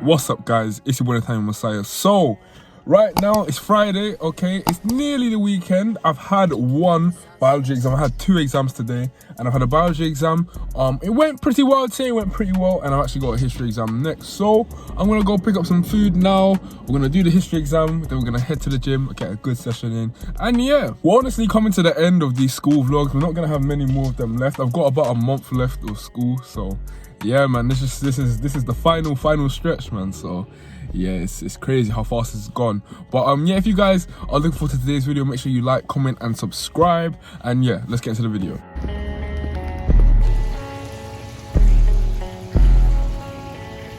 What's up, guys? It's your boy Untitled Messiah. So right now it's Friday, okay? It's nearly the weekend. I've had one biology exam. I had 2 exams today, and I've had a biology exam. It went pretty well. I'd say it went pretty well, and I've actually got a history exam next. So I'm gonna go pick up some food now. We're gonna do the history exam, then we're gonna head to the gym, get a good session in. And yeah, we're honestly coming to the end of these school vlogs. We're not gonna have many more of them left. I've got about a month left of school, so yeah, man, this is the final stretch, man. So yeah, it's crazy how fast it's gone. But yeah, if you guys are looking forward to today's video, make sure you like, comment, and subscribe. And yeah, let's get into the video.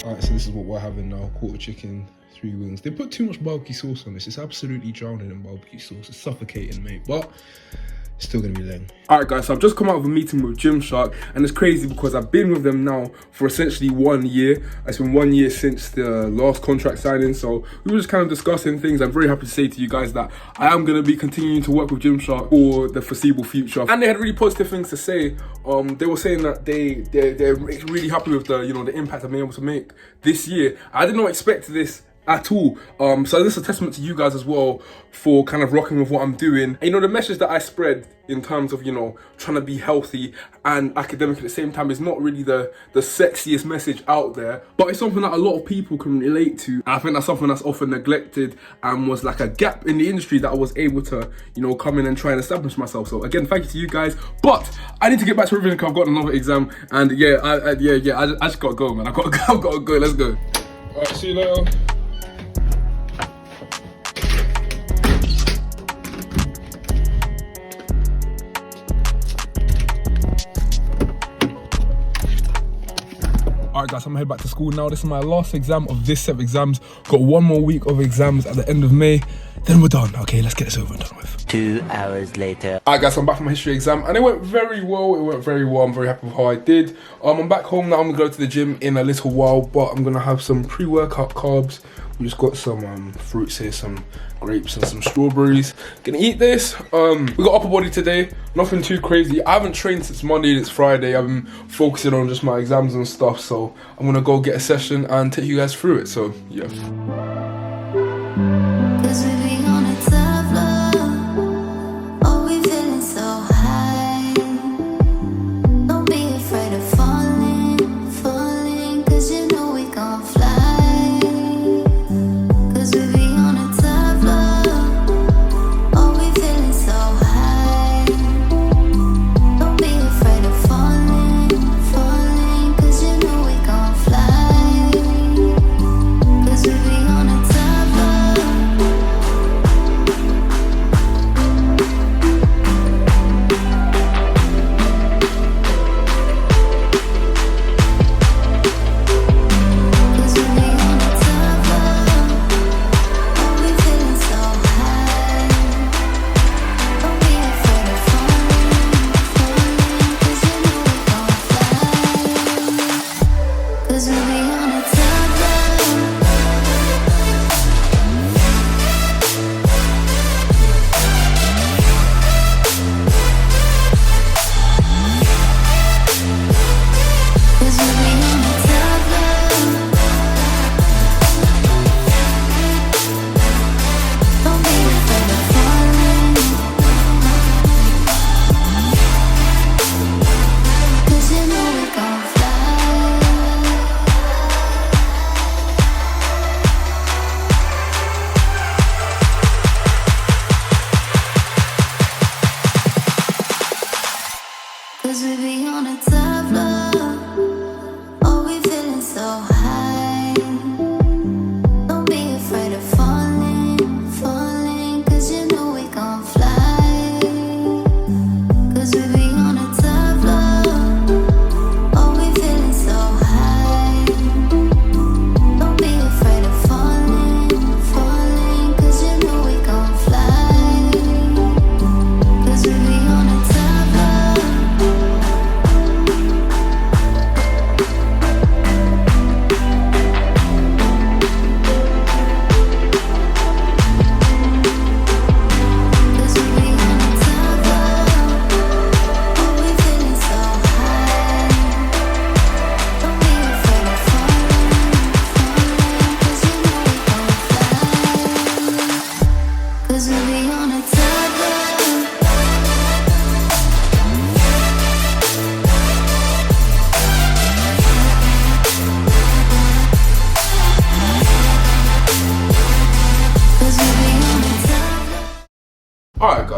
Alright, so this is what we're having now: quarter chicken, 3 wings. They put too much barbecue sauce on this. It's absolutely drowning in barbecue sauce. It's suffocating, mate. But still gonna be lame. Alright guys, so I've just come out of a meeting with Gymshark, and it's crazy because I've been with them now for essentially 1 year. It's been 1 year since the last contract signing, so we were just kind of discussing things. I'm very happy to say to you guys that I am gonna be continuing to work with Gymshark for the foreseeable future. And they had really positive things to say. They were saying that they're really happy with the the impact I've been able to make this year. I did not expect this at all. So this is a testament to you guys as well for kind of rocking with what I'm doing. And the message that I spread in terms of trying to be healthy and academic at the same time is not really the sexiest message out there, but it's something that a lot of people can relate to. And I think that's something that's often neglected and was like a gap in the industry that I was able to come in and try and establish myself. So again, thank you to you guys. But I need to get back to revision because I've got another exam, and yeah, I just gotta go, man. I've gotta go. Let's go. All right, see you later. Alright guys, I'm gonna head back to school now. This is my last exam of this set of exams. Got 1 more week of exams at the end of May. Then we're done. Okay, let's get this over and done with. 2 hours later. Alright guys, I'm back from my history exam, and it went very well. I'm very happy with how I did. I'm back home now. I'm gonna go to the gym in a little while, but I'm gonna have some pre-workout carbs. We just got some fruits here, some grapes and some strawberries. Gonna eat this. We got upper body today, nothing too crazy. I haven't trained since Monday and it's Friday. I've been focusing on just my exams and stuff, so I'm gonna go get a session and take you guys through it. So yeah.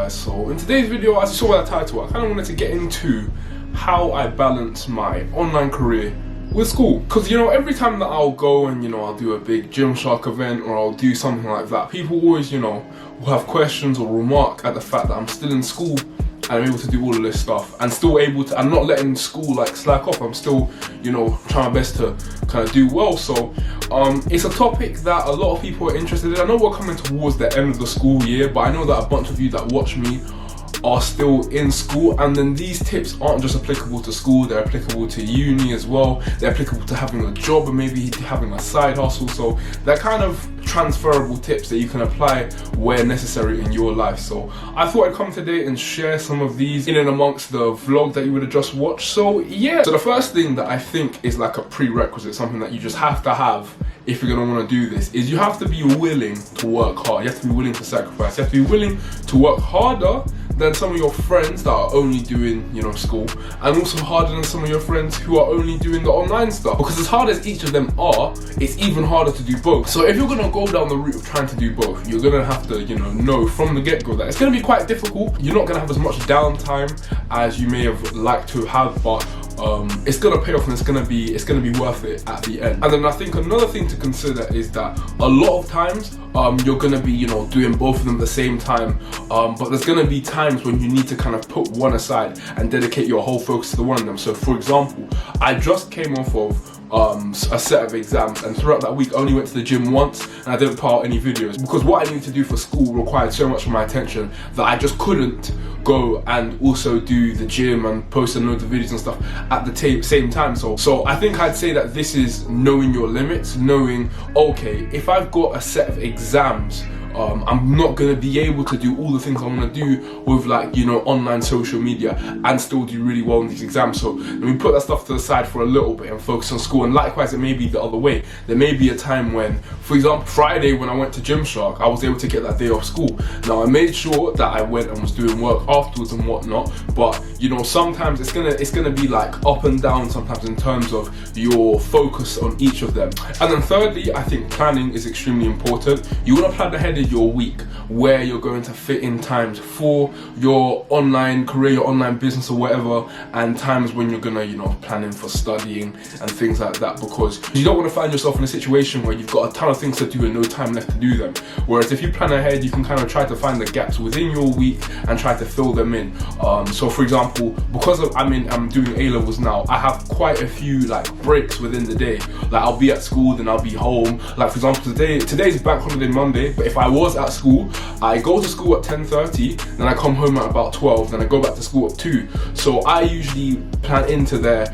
guys, so in today's video, as you saw by the title, I kind of wanted to get into how I balance my online career with school. Because you know, every time that I'll go and I'll do a big Gymshark event or I'll do something like that, people always will have questions or remark at the fact that I'm still in school and I'm able to do all of this stuff and still able to, I'm not letting school like slack off. I'm still trying my best to kind of do well. So it's a topic that a lot of people are interested in. I know we're coming towards the end of the school year, but I know that a bunch of you that watch me are still in school, and then these tips aren't just applicable to school, they're applicable to uni as well, they're applicable to having a job and maybe having a side hustle. So they're kind of transferable tips that you can apply where necessary in your life. So I thought I'd come today and share some of these in and amongst the vlog that you would have just watched. So yeah, so the first thing that I think is like a prerequisite, something that you just have to have if you're going to want to do this, is you have to be willing to work hard. You have to be willing to sacrifice. You have to be willing to work harder than some of your friends that are only doing school, and also harder than some of your friends who are only doing the online stuff. Because as hard as each of them are, it's even harder to do both. So if you're going to go down the route of trying to do both, you're going to have to know from the get-go that it's going to be quite difficult. You're not going to have as much downtime as you may have liked to have, but it's gonna pay off and it's gonna be worth it at the end. And then I think another thing to consider is that a lot of times you're gonna be doing both of them at the same time, but there's gonna be times when you need to kind of put one aside and dedicate your whole focus to the one of them. So for example, I just came off of a set of exams, and throughout that week I only went to the gym once and I didn't put out any videos because what I needed to do for school required so much of my attention that I just couldn't go and also do the gym and post and load the videos and stuff at the same time. So I think I'd say that this is knowing your limits, knowing, okay, if I've got a set of exams, I'm not going to be able to do all the things I want to do with online social media and still do really well in these exams. So let me put that stuff to the side for a little bit and focus on school. And likewise, it may be the other way. There may be a time when, for example, Friday when I went to Gymshark, I was able to get that day off school. Now I made sure that I went and was doing work afterwards and whatnot, but sometimes it's gonna be like up and down sometimes in terms of your focus on each of them. And then thirdly, I think planning is extremely important. You want to plan ahead of your week where you're going to fit in times for your online career, your online business or whatever, and times when you're gonna planning for studying and things like that, because you don't want to find yourself in a situation where you've got a ton of things to do and no time left to do them. Whereas if you plan ahead, you can kind of try to find the gaps within your week and try to fill them in. So for example, because I'm doing A-levels now, I have quite a few breaks within the day. Like I'll be at school, then I'll be home. Like for example, today's Bank Holiday Monday, but if I was at school, I go to school at 10:30, then I come home at about 12, then I go back to school at 2. So I usually plan into there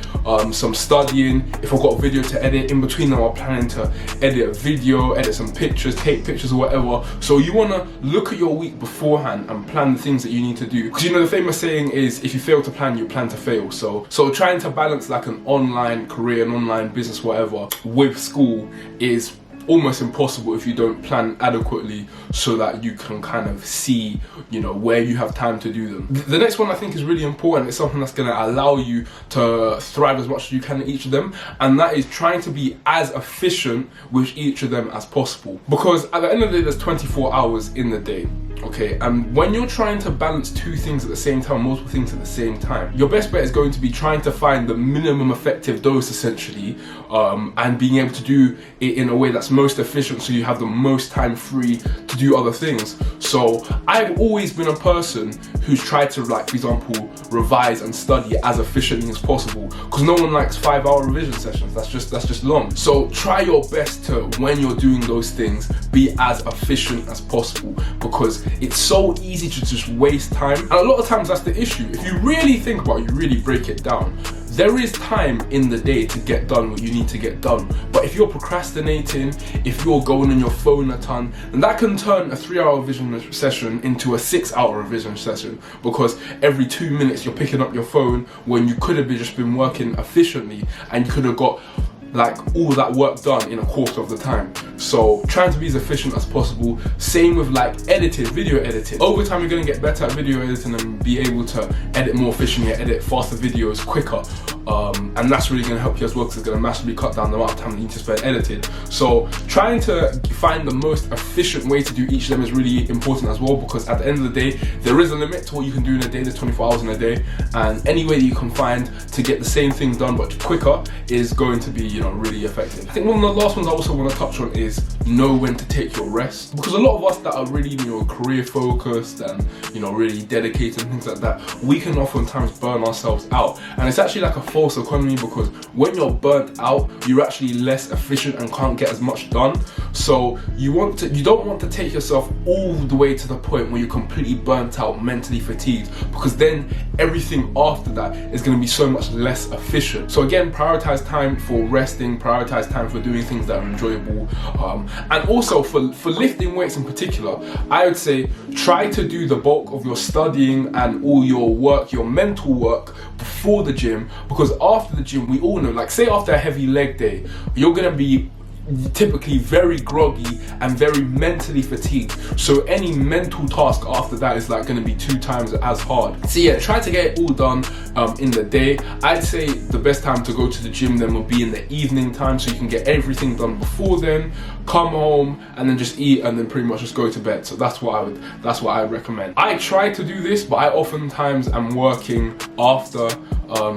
some studying. If I've got a video to edit, in between them I'm planning to edit a video, edit some pictures, take pictures or whatever. So you want to look at your week beforehand and plan the things that you need to do. Because the famous saying is, if you fail to plan, you plan to fail. So trying to balance like an online career, an online business, whatever, with school is almost impossible if you don't plan adequately so that you can kind of see where you have time to do them. The next one I think is really important. It's something that's going to allow you to thrive as much as you can in each of them, and that is trying to be as efficient with each of them as possible. Because at the end of the day, there's 24 hours in the day. Okay, and when you're trying to balance two things at the same time, multiple things at the same time, your best bet is going to be trying to find the minimum effective dose essentially, and being able to do it in a way that's most efficient so you have the most time free to do other things. So I've always been a person who's tried to, like, for example, revise and study as efficiently as possible, because no one likes 5-hour revision sessions. That's just long. So try your best to, when you're doing those things, be as efficient as possible, because it's so easy to just waste time. And a lot of times that's the issue. If you really think about it, you really break it down, there is time in the day to get done what you need to get done. But if you're procrastinating, if you're going on your phone a ton, then that can turn a 3-hour revision session into a 6-hour revision session, because every 2 minutes you're picking up your phone when you could have just been working efficiently and you could have got like all that work done in a quarter of the time. So trying to be as efficient as possible. Same with like editing, video editing. Over time you're gonna get better at video editing and be able to edit more efficiently, edit faster videos quicker. and that's really going to help you as well, because it's going to massively cut down the amount of time that you need to spend editing. So trying to find the most efficient way to do each of them is really important as well, because at the end of the day, there is a limit to what you can do in a day. There's 24 hours in a day, and any way that you can find to get the same thing done but quicker is going to be, you know, really effective. I think one of the last ones I also want to touch on is know when to take your rest, because a lot of us that are really, you know, career focused and, you know, really dedicated and things like that, we can oftentimes burn ourselves out, and it's actually like a false economy, because when you're burnt out, you're actually less efficient and can't get as much done. So you don't want to take yourself all the way to the point where you're completely burnt out, mentally fatigued, because then everything after that is going to be so much less efficient. So again, prioritize time for resting, prioritize time for doing things that are enjoyable, and also for lifting weights in particular, I would say try to do the bulk of your studying and all your work, your mental work, before the gym, because after the gym, we all know, like say after a heavy leg day, you're gonna be typically very groggy and very mentally fatigued, so any mental task after that is like going to be 2 times as hard. So yeah, try to get it all done in the day. I'd say the best time to go to the gym then will be in the evening time, so you can get everything done before then, come home and then just eat and then pretty much just go to bed. So that's what I recommend. I try to do this, but I oftentimes am working after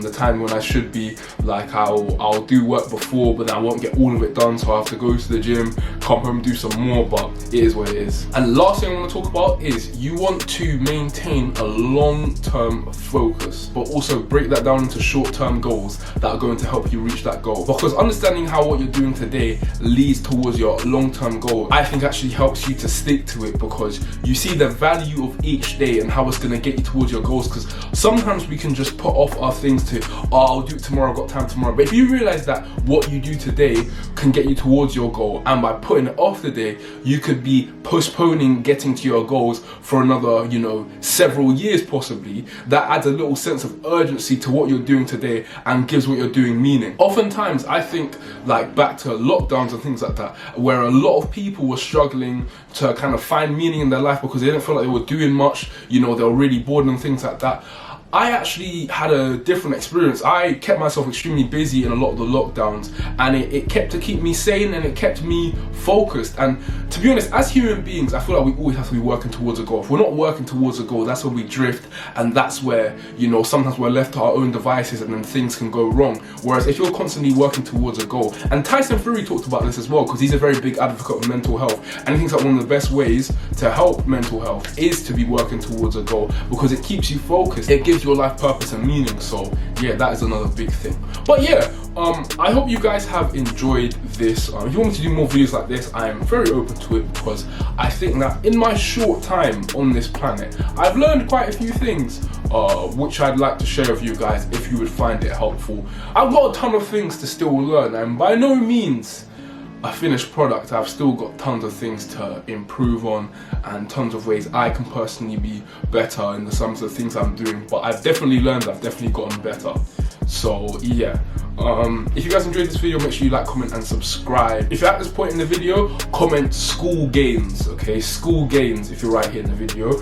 the time when I should be. Like I'll do work before, but then I won't get all of it done, so I have to go to the gym, come home, do some more, but it is what it is. And last thing I want to talk about is you want to maintain a long-term focus, but also break that down into short-term goals that are going to help you reach that goal, because understanding how what you're doing today leads towards your long-term goal, I think actually helps you to stick to it, because you see the value of each day and how it's going to get you towards your goals. Because sometimes we can just put off our things to, oh, I'll do it tomorrow, I've got time tomorrow. But if you realize that what you do today can get you towards your goal, and by putting it off the day, you could be postponing getting to your goals for another, you know, several years possibly, that adds a little sense of urgency to what you're doing today and gives what you're doing meaning. Oftentimes I think like back to lockdowns and things like that, where a lot of people were struggling to kind of find meaning in their life because they didn't feel like they were doing much, you know, they were really bored and things like that. I actually had a different experience. I kept myself extremely busy in a lot of the lockdowns, and it kept to keep me sane and it kept me focused. And to be honest, as human beings, I feel like we always have to be working towards a goal. If we're not working towards a goal, that's where we drift, and that's where, you know, sometimes we're left to our own devices and then things can go wrong. Whereas if you're constantly working towards a goal, and Tyson Fury talked about this as well, because he's a very big advocate of mental health, and he thinks that one of the best ways to help mental health is to be working towards a goal, because it keeps you focused, it gives your life purpose and meaning. So yeah, that is another big thing. But yeah, I hope you guys have enjoyed this. If you want me to do more videos like this, I am very open to it, because I think that in my short time on this planet, I've learned quite a few things which I'd like to share with you guys if you would find it helpful. I've got a ton of things to still learn, and by no means a finished product. I've still got tons of things to improve on and tons of ways I can personally be better in the sums of things I'm doing, but I've definitely learned, I've definitely gotten better. So yeah, if you guys enjoyed this video, make sure you like, comment and subscribe. If you're at this point in the video, comment school gains, okay? School gains if you're right here in the video.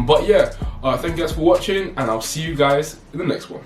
But yeah, thank you guys for watching, and I'll see you guys in the next one.